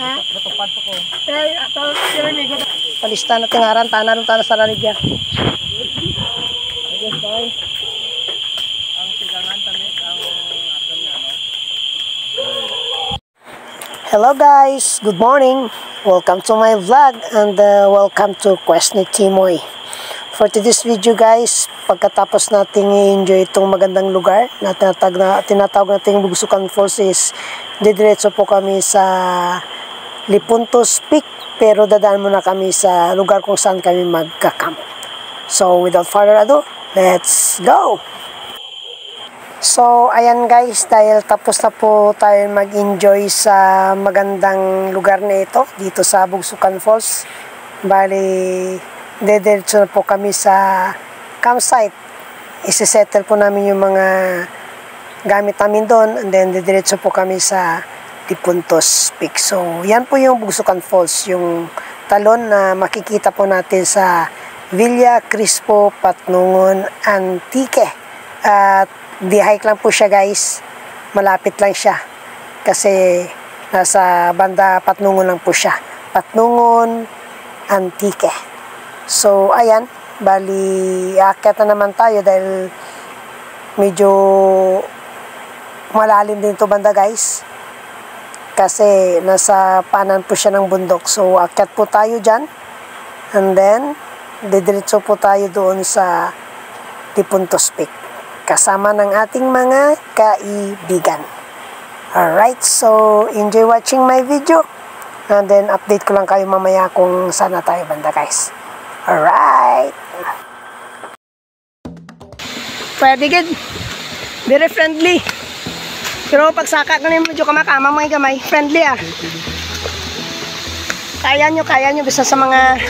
Natupad ko. Palista na tingaran, tanan sa raligya. Ang sigangan tamit ang aton nga no. Hello guys, good morning. Welcome to my vlog and welcome to Quest ni Timoy. For today's video guys, pagkatapos nating i-enjoy itong magandang lugar na tinatawag nating Bugsukan Falls is didiretso po kami sa Lipuntos Peak, pero dadaan muna kami sa lugar kung saan kami magka-camp. So without further ado, let's go! So ayan guys, dahil tapos na po tayo mag-enjoy sa magandang lugar na ito dito sa Bugsukan Falls, bali didiretso na po kami sa campsite. Isisettle po namin yung mga gamit namin doon and then didiretso po kami sa Lipuntos Peak. So yan po yung Bugsukan Falls, yung talon na makikita po natin sa Villa Crispo, Patnungon, Antique. At di-hike lang po siya guys, malapit lang siya kasi nasa banda Patnungon lang po siya, Patnungon, Antique. So ayan, bali aakyat na naman tayo dahil medyo malalim din ito banda guys kasi nasa panan po siya ng bundok. So aakyat po tayo dyan and then didiretso po tayo doon sa Lipuntos Peak kasama ng ating mga kaibigan. Alright, so enjoy watching my video and then update ko lang kayo mamaya kung saan na tayo banda guys. Alright. Pwede good. Very friendly. Pero pagsaka ko na medyo kamakama mga gamay. Friendly ah. Kaya nyo bisa sa mga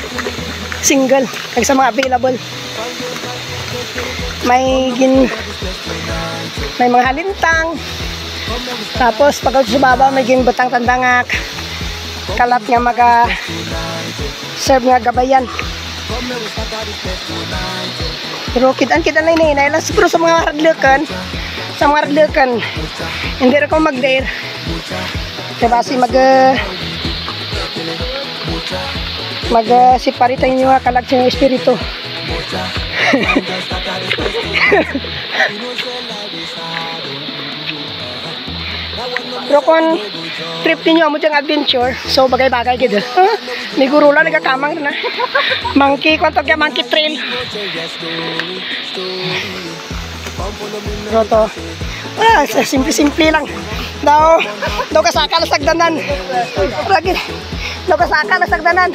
single. Kag sa mga available. May mga halintang. Tapos pag sa baba may ginbutang tandangak. Kalat nga maga serve nga gabayan. Pero kita na inay lang siguro sa mga hardlokan, hindi rin ko mag-dare diba si siparitan nyo nga kalag sa espiritu. Pero kung trip ninyo mo diyang adventure, so bagay-bagay gitu. May gurula nagakamang na. Monkey, kung kaya monkey trail. Pero to, simple-simple lang. Daw kasaka na sagdanan. Daw kasaka na sagdanan.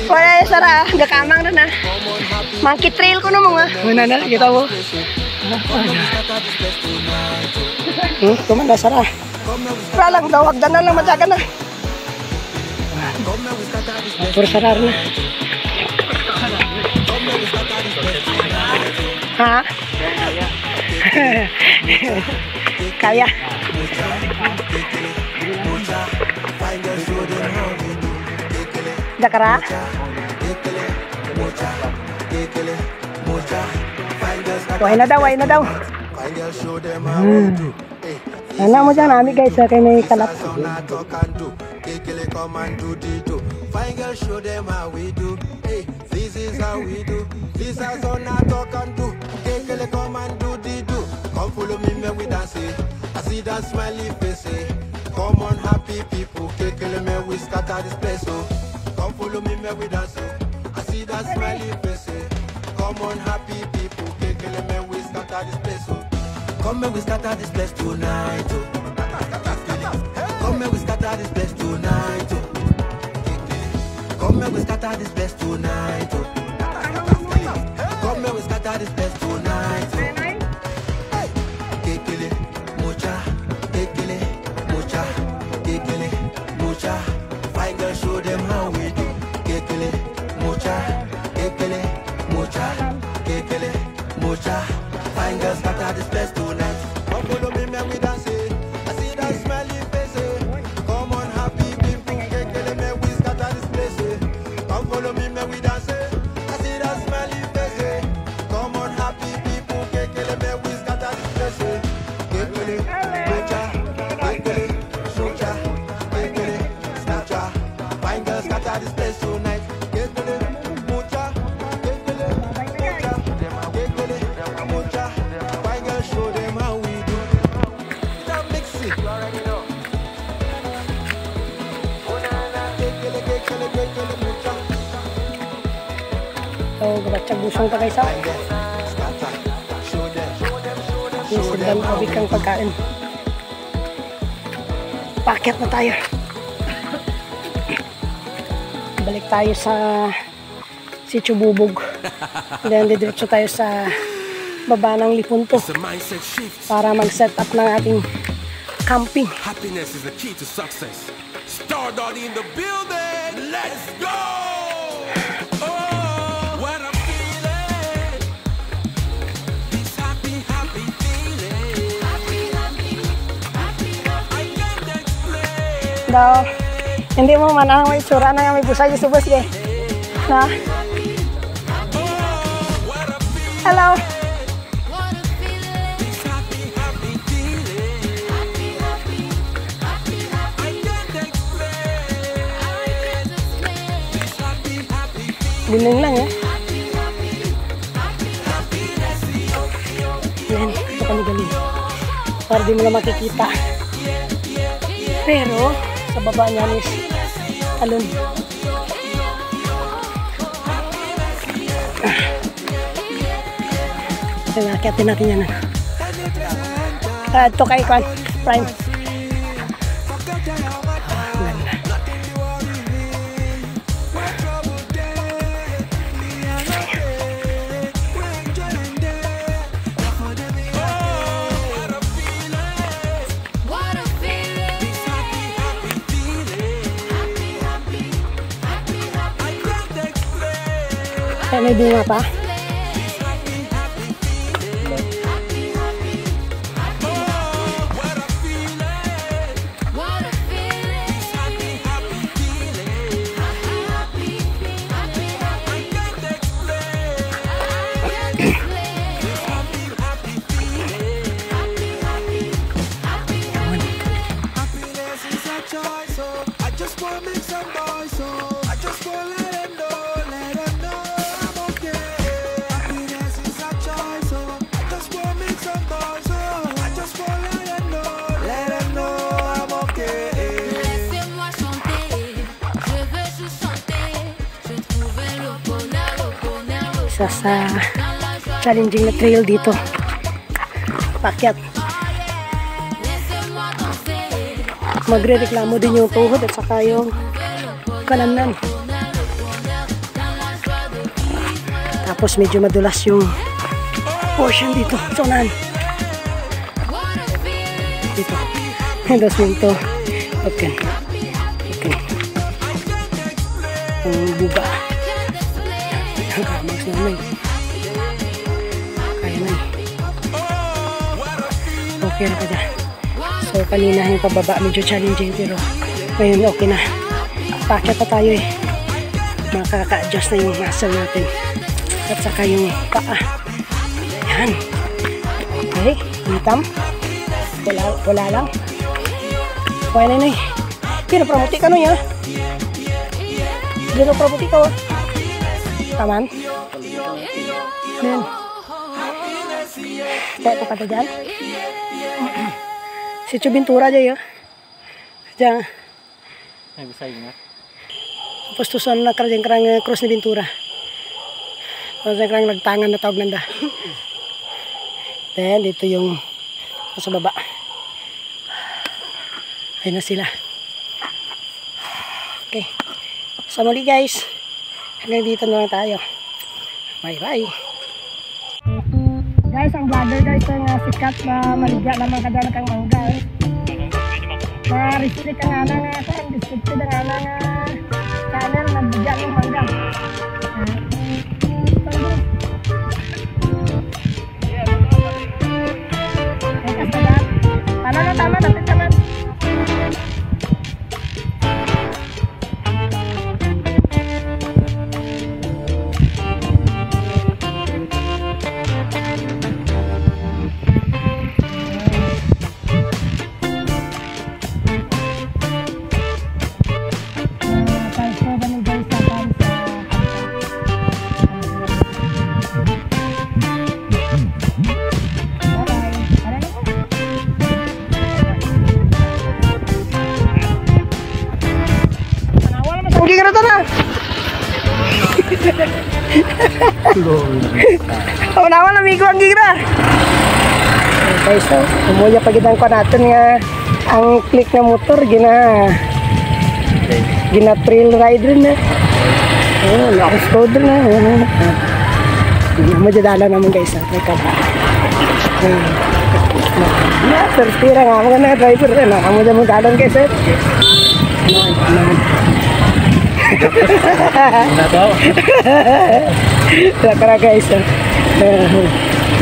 Wala yung sara, gakamang na na. Monkey trail ko na mga. Wala na, kita mo. Tumanda sara. Wala lang daw, hagdanan lang matyaga na. Puro sarar na. Ha? Kaya. Dakara? Why na daw. Alam mo dyan, ami guys, kaya may kalat. Fine girl, show them how we do. Hey, this is how we do. This is how I talk and do. Kekele, come and do the do. Come follow me, man, we dance it. I see that smiley face. Come on, happy people. Kekele, man, we scatter this place. Oh, come follow me, man, we dance it. I see that smiley face. Come on, happy people. Kekele, man, we scatter this place. Oh, come and we scatter this place tonight. Oh, come and we scatter this place tonight. Oh, come and we scatter this place tonight. Oh, come and we scatter this place tonight. Oh, kekele, mocha, kekele, mocha, kekele, mocha. Fine girl, show them how we do. Kekele, mocha, kekele, mocha, kekele, mocha. Fine girl, scatter this place tonight. Come follow me, man, we dance it. I see that smelly face. Come on, happy people. Kekele, man, we scatter this place. Come follow me, man, we dance it. I see that smelly face. Come on, happy people. Kekele, man, we scatter this place. Kekele, mocha, kekele, mocha, kekele, Busong pa guys, ha? Scatter. Show them. Yung silbang tubig kang pagkain. Paket na tayo. Balik tayo sa Sitio Bubog. Then didiretso tayo sa baba ng Lipunto It's a mindset shift. para mag-set up ng ating camping. Happiness is the key to success. Stardust in the building. Let's go. Oh, what I'm feeling. This happy, happy feeling. I can't explain. Daw, hindi mo man ang may tsura na may busay sa bus eh. Na? What I'm feeling. Hello. This happy, happy feeling. I can't explain. This happy, happy feeling. Guling lang eh. Yan, ito kami galing. Para di mo na makikita. Pero, sa baba niyan is talon. Nakakyatin natin yan. Ito kay Kwan, Prime. Ganda. Kaya may bunga pa. Happiness is a choice, so I just wanna make some noise, so I just wanna let them know I'm okay. Happiness is a choice, so I just wanna make some noise, so I just wanna let them know I'm okay. Laissez-moi chanter, je veux juste chanter, je trouvais le bonheur Isa sa challenging na trail dito. Pakyat. laissez-moi danser, Magre-reklamo din yung tuhod at saka yung kalamnan. Tapos medyo madulas yung portion dito. So nan. Dito. Dos minto. Okay. Okay. Ang buga. Ang kamags namin. Kaya na eh. Okay na ka dyan. So kanina yung pababa medyo challenging pero ngayon okay na. Pakyat pa tayo eh. Makaka-adjust na yung muscle natin. At saka yung paa. Yan. Okay. Hitam. Wala lang. Kaya na eh. Pero pramuti ka nun ya. Dito pramuti ka oh. Taman. Then. Kaya ito ka na dyan. Sitio Bintura dyan yun. Dyan. May busay nga. Pustusan na karang cross ni Bintura. Tapos karang nagtangan na tawag nanda. Then dito yung sa baba. Ayun na sila. Okay. So muli guys. Hanggang dito na lang tayo. Bye bye. Guys, ang vlogger guys yung sikat na maligya naman kadala kang mangga. Na-restrict ang ana nga ako. Ang restricted ang ana nga channel na bigyan ng mangga. Tama na, taman. Oh, naman amigo ang gira. Okay, so umuya pagitan ko natin nga ang click na motor gina trail rider na. Oh, off-road na. Mo jadala naman guys, may kaba. Na tertira nga mga na driver na kamu jamu dalan guys. Na daw. Kara guys.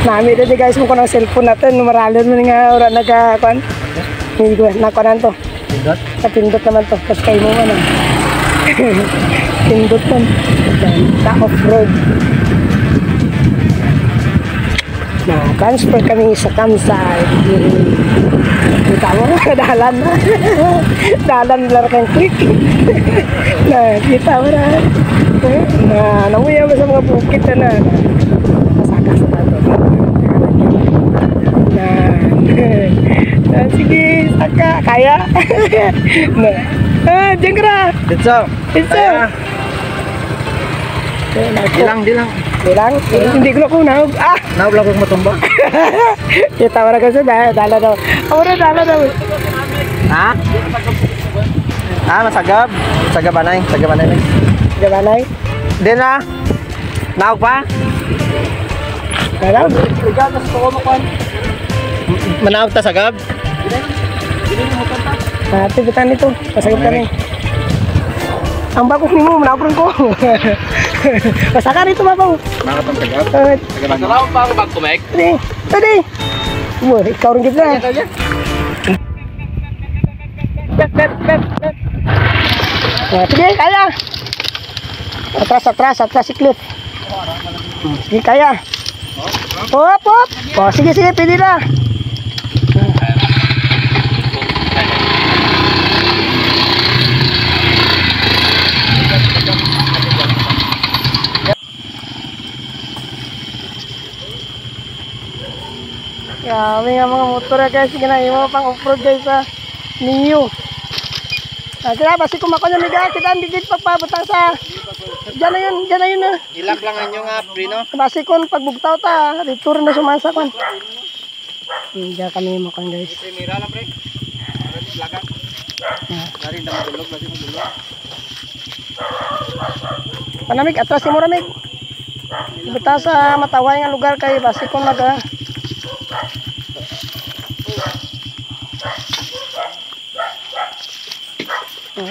Nami dito guys mo ko ng cellphone natin, maralon mo nga ora nagkakuan. Hindi ko nakuanan to. Pindot. Sa pindot naman to, tapos kayo mo man. Pindot man. Sa off-road. Na-transfer kami sa Kansai. Kita mo na, dalan na. Dalan lang kang click. Na, kita mo na. Namuya mo sa mga bukit na. Masakas na ito. Sige, saka. Kaya. Diyan ka na. Ditso. Dilang. Hindi ko na kunawag. Naog lang kong matumba. Kita mo na kasi dala daw. Dala daw. Ha? Masagab. Sagabanay. Gabanay. Di na. Naog pa? Dala. Manaog ta sagab? Tibitan ito. Masagap ka rin. Ang bagong ni mo, manapron ko. Masaka rito babaw. Mga tong sagab? Sagaban. Saraw pa ang bag kumek? Tadi. Mo, ikaw rin kita. Sige, kaya. Atras siklit. Sige, kaya. Hop. Oh, sige, pili na. Grabe nga mga motor guys, ginawa pang off-road guys sa Niyo. Kaya basi kumako na miga, kita digit pagpabutang sa Diyan na yun na. Ilak lang ang inyong prino. Basi kon pagbugtaw ta, return na sumasa kon. Diyan kami makan guys. Mira lang pre. Lakan. Dari na madulog, lagi madulog. Panamig atras si Muramig. Beta sa mataway nga lugar kay basi kon naga.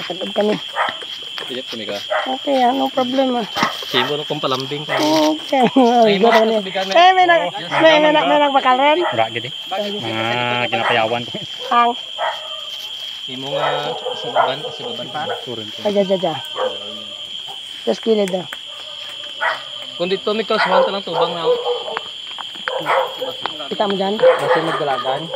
Kadab kami. Pijat kami ka. Okay, no problem. Simo lang kong palambing. Okay. Ay, mo sa tubigan. May nagbakal rin. Ura gid. Mga ginapayawan ko. Ang. Simo nga sa baban pa. Turun. Aja. Just kilid daw. Kung dito mi ka sumanta lang tubang na. Kita mo dyan? Kasi magdalagan.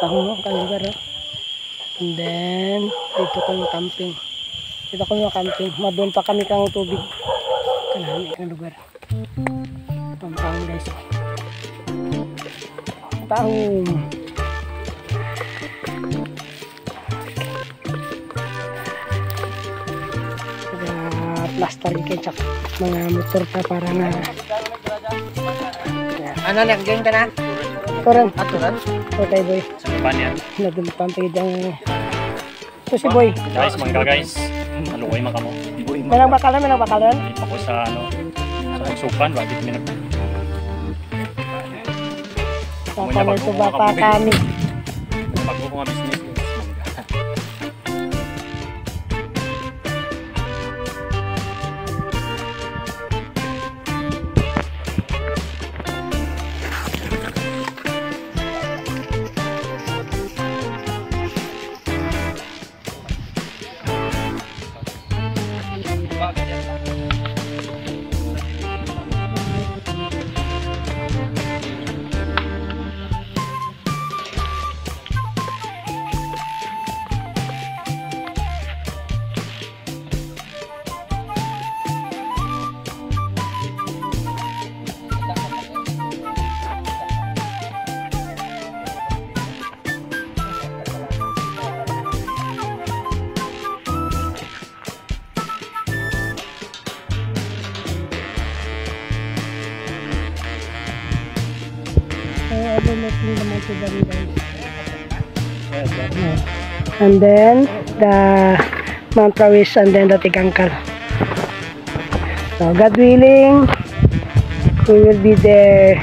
Tahong ang lugar. And then, dito kami camping. Madun pa kami kang tubig. Kanami ang lugar. Tahong guys. Tahong. Plaster yung tsak mga motor pa para na. Ano nag-gang ka na? Turan. Aturan? Okay boy. Sa kapan yan. Nagdumpan pa yung ito si boy. Guys, mangga guys. Malukoy makamo. May nagbakalan. Dito ko sa sa sukan, bakit may Bakalan ito baka kami. Bago ko nga business. crossing the Monte Barrios. And then the Mount Prawis and then the Tigangkal. So God willing, we will be there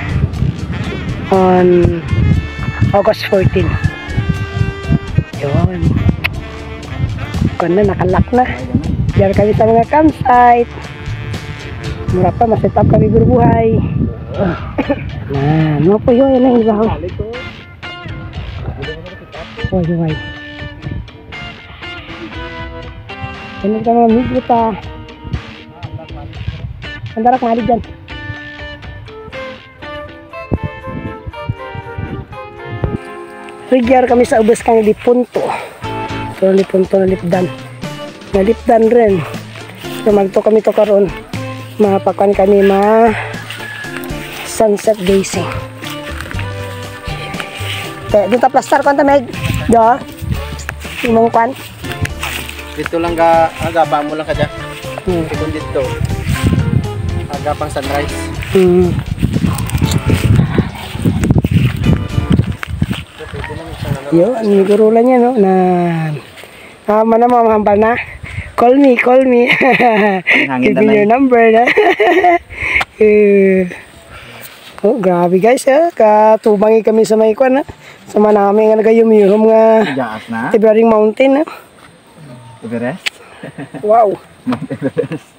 on August 14. Yun. Kung na, nakalak na. Diyan kami sa mga campsite. Mura pa, maset up kami buhay. Nah, mo po yun, yan ang ibaw. Oh, yun. Ano ka mga migro pa? Ang darak mali dyan. Nagyar kami sa ubos kang Lipunto. So, Lipunto na lipdan. Nalipdan rin. So, magto kami to karon. Mapakuan kami sunset gazing. Dito plastar ko may do. Imong kwan. Dito lang agapa mo lang ka dyan. Kung dito. Agapang sunrise. Yo, ang gurulan niya no na mana mo mahambal na. Call me. Give me your number na. Oh, grabe guys ha. Katubangi kami sa may kwan ha. Sama namin nga nagayumiyom nga Jaas na. Tibering Mountain ha. Everest. Wow. Mount Everest.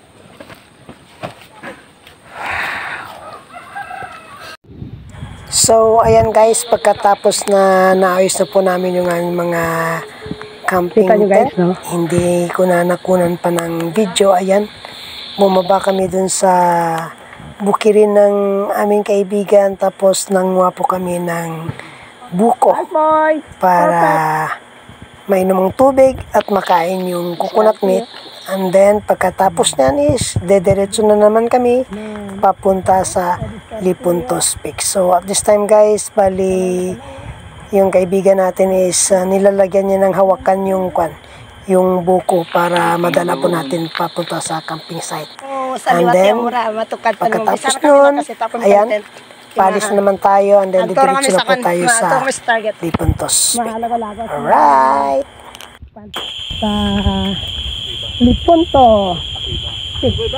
So, ayan guys, pagkatapos na naayos na po namin yung mga camping tent, no? Hindi ko na nakunan pa ng video. Ayan, bumaba kami dun sa bukirin ng aming kaibigan, tapos nanguha po kami ng buko para mainom ng tubig at makain yung coconut meat. And then, pagkatapos niyan is, dediretso na naman kami papunta sa Lipuntos Peak. So, at this time guys, bali, yung kaibigan natin is nilalagyan niya ng hawakan yung buko para madala po natin papunta sa camping site. And then, pagkatapos nun, ayan, palis na naman tayo and then dediretso na po tayo sa Lipuntos Peak. Alright! Lipunto.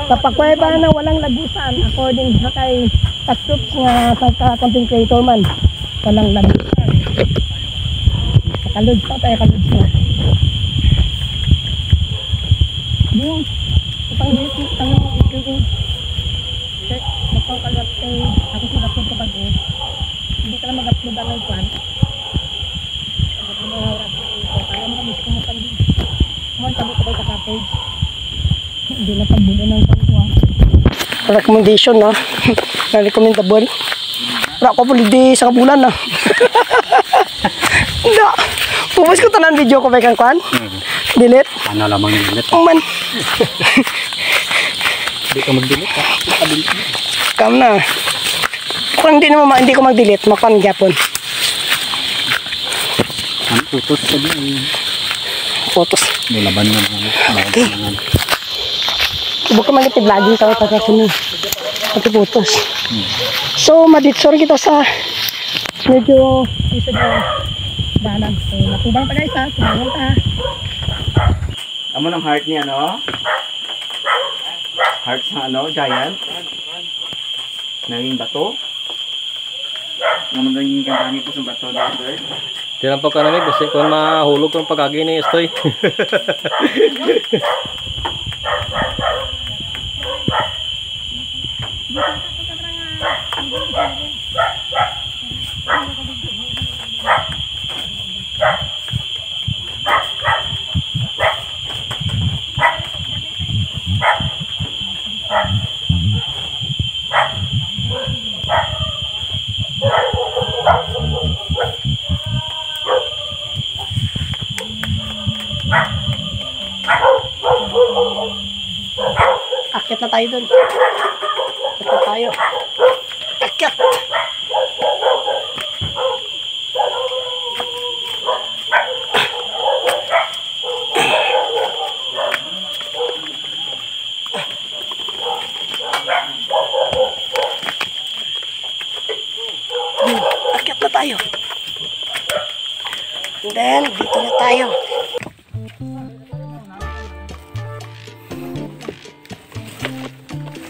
Kapag kuweba na walang lagusan, according sa kay Katsups nga sa content creator man, walang lagusan. Sa kaluds pa tayo, kaluds na. Yung, itang dito, itang ikiging. Check, bakaw kagat kay, ako sinapod kapag hindi ka na mag-upload ang plan. Kapag mo oras ko, kaya mo kami kumutan din. Kuman tabi ko ka page. Hindi na pagbulo ng pangkuha. Recommendation na. Na-recommendable. Wala ko po hindi sa kabulan na. Hindi. Pupus ko tanan video ko may kang kwan. Delete. Ano lamang delete? Man. Hindi ka mag-delete ha? Kam na. Kung hindi ko mag-delete, makwan gyapon. Ang putos ka din. Photos. Nilaban na Okay. Ibu ka manitid lagi tayo sa sini. Pati photos. So, maditsor kita sa medyo isa na dalan. So, matubang pa guys ha. Tumawang ta. Amo ng heart niya, no? Heart sa giant. Naging bato. Naging kantami po sa bato dito. Tilang pa ka namin kasi kung mahulog kung pagkagi ni Estoy. Akyat na tayo dun. Akyat na tayo. Akyat! Akyat na tayo. And then, dito na tayo.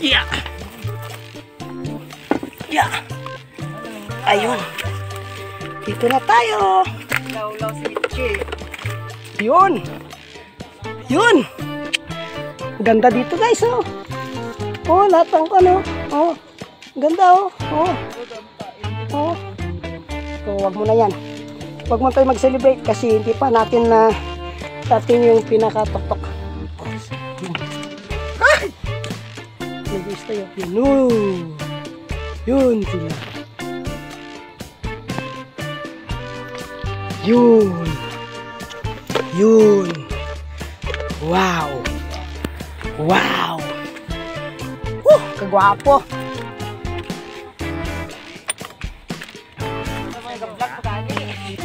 Yeah. Yeah. Ayun. Dito na tayo. Yun. Yun. Ganda dito guys, oh. Oh, lahat ng ano. Oh. Ganda, oh. Oh. Oh. So, wag mo na yan. Wag mo tayo mag-celebrate kasi hindi pa natin na natin yung pinakatok-tok. Ay! Nag-gusto yun. Yun. Yun sila. Yun. Yun. Wow. Wow. Kagwapo.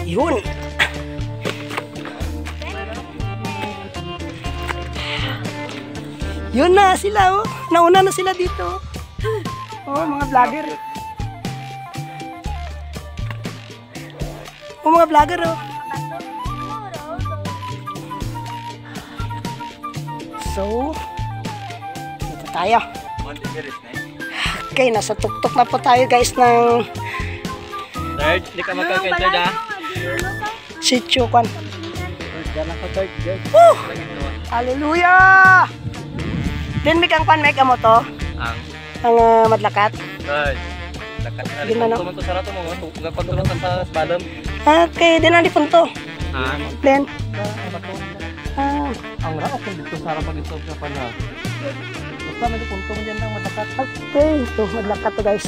Yun. Yun na sila, oh. Nauna na sila dito. Oh, mga vlogger. Oh, mga vlogger, oh. So, dito tayo. Okay, nasa tuktok na po tayo guys ng Third, hindi ka magka-third ah. sitio kwan. Diyan ako third, guys. Hallelujah! Then may kang kwan, may mo to? Ang madlakat? Third. Lakat na rin. Gimana? Tumunto sa rato mo. Pagtulong ka sa balom. Okay, din ang punto. Then? Ang raok kung dito sa harap pag-isog na pala. Basta may puntong dyan ng madakat. Okay, ito madlakat to guys.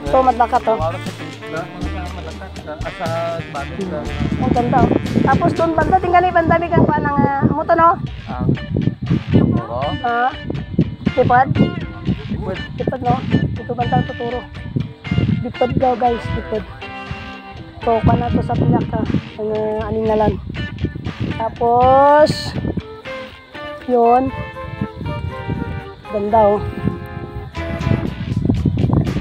Ito madlakat to. Wala sa pinta, mga madakat sa bagay ka. Ang ganda oh. Tapos doon banda, tinggali banda may kang kwan ng muto no? Ang turo. Tipad? Tipad no? Ito banda tuturo. Tipad daw guys, tipad. So, kwan na to sa pinaka. Ang aningalan. Tapos, yun. Ganda oh.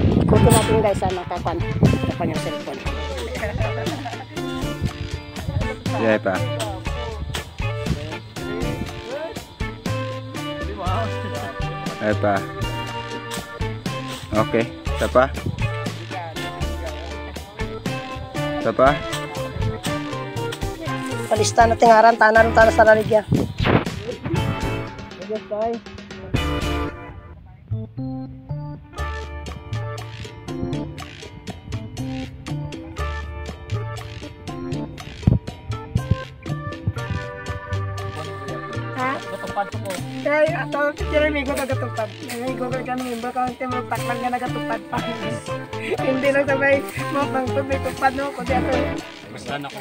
Ikutin natin guys ano, kapan yung cellphone. Yeah, pa. Ay pa. Okay, isa pa. Isa pa. Palista na tingaran, tanan sa laligya. Yes, guys. Kay ato kira may gagatupad. May Google ka ng member ka ng taklang nga nagatupad pa. Hindi lang sabay mo pangtod may tupad no kundi ato. Basta na ko.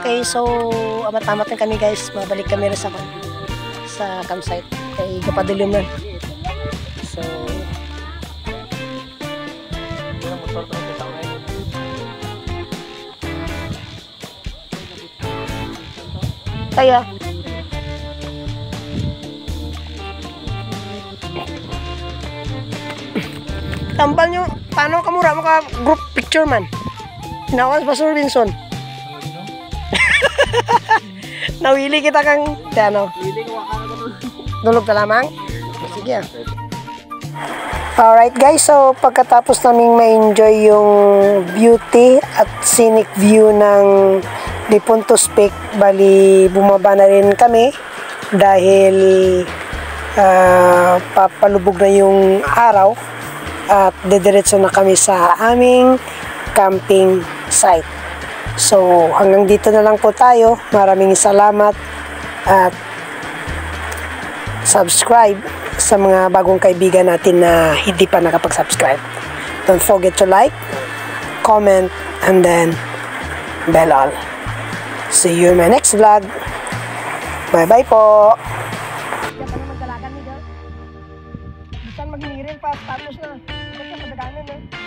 Okay, so amat-amat na kami guys. Mabalik kami rin sa campsite. Kay Gapadulum na. So, kaya tambal nyo, paano kamura maka group picture man? Tinawas pa Sir Robinson. Nawili kita kang ano? Dulog ka lamang? Sige. Alright guys, so pagkatapos naming ma-enjoy yung beauty at scenic view ng Dipuntos Peak, bali bumaba na rin kami dahil papalubog na yung araw at dediretso na kami sa aming camping site. So hanggang dito na lang po tayo. Maraming salamat at subscribe sa mga bagong kaibigan natin na hindi pa nakapag-subscribe. Don't forget to like, comment, and then bell all. See you in my next vlog. Bye-bye po. Bisan magnirin pa, tapos na. Kasi madaganan eh.